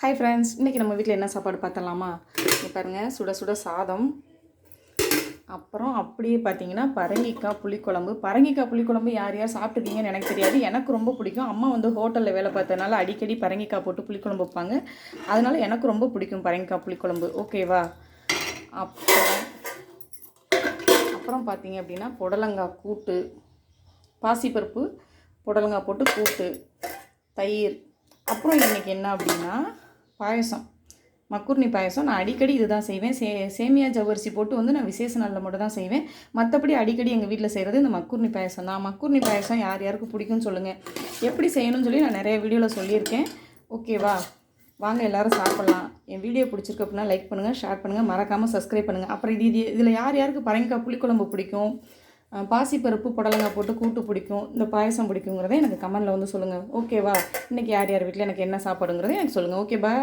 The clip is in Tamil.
ஹாய் ஃப்ரெண்ட்ஸ், இன்றைக்கி நம்ம வீட்டில் என்ன சாப்பாடு பார்த்தலாமா? இங்கே பாருங்கள், சுட சுட சாதம். அப்புறம் அப்படியே பார்த்தீங்கன்னா பரங்கிக்காய் புளிக்குழம்பு. பரங்கிக்காய் புளிக்குழம்பு யார் யார் சாப்பிட்டுருக்கீங்கன்னு எனக்கு தெரியாது. எனக்கு ரொம்ப பிடிக்கும். அம்மா வந்து ஹோட்டலில் வேலை பார்த்ததுனால அடிக்கடி பரங்கிக்காய் போட்டு புளிக்குழம்பு வைப்பாங்க. அதனால் எனக்கு ரொம்ப பிடிக்கும் பரங்கிக்காய் புளிக்குழம்பு. ஓகேவா? அப்புறம் அப்புறம் பார்த்தீங்க அப்படின்னா புடலங்காய் கூட்டு, பாசிப்பருப்பு புடலங்காய் போட்டு கூட்டு, தயிர். அப்புறம் இன்றைக்கி என்ன அப்படின்னா பாயசம், மக்குர்னி பாயசம். நான் அடிக்கடி இது தான் செய்வேன். சேமியா ஜவ்வரிசி போட்டு வந்து நான் விசேஷ நாளில் மட்டும் தான் செய்வேன். மற்றபடி அடிக்கடி எங்கள் வீட்டில் செய்கிறது இந்த மக்குர்னி பாயசம் தான். மக்குர்னி பாயசம் யார் யாருக்கு பிடிக்கும்னு சொல்லுங்கள். எப்படி செய்யணும்னு சொல்லி நான் நிறைய வீடியோவில் சொல்லியிருக்கேன். ஓகேவா? வாங்க எல்லோரும் சாப்பிட்லாம். என் வீடியோ பிடிச்சிருக்கு அப்படின்னா லைக் பண்ணுங்கள், ஷேர் பண்ணுங்கள், மறக்காமல் சப்ஸ்கிரைப் பண்ணுங்கள். அப்புறம் இதில் யார் யாருக்கு பரங்கிக்காய் புளிக்குழம்பு பிடிக்கும், பாசிப்பருப்பு புடலங்காய் போட்டு கூட்டு பிடிக்கும், இந்த பாயசம் பிடிக்குங்கிறத எனக்கு கமெண்டில் வந்து சொல்லுங்கள். ஓகேவா? இன்றைக்கி யார் யார் வீட்டில் எனக்கு என்ன சாப்பாடுங்கிறத எனக்கு சொல்லுங்கள். ஓகே, பாய்.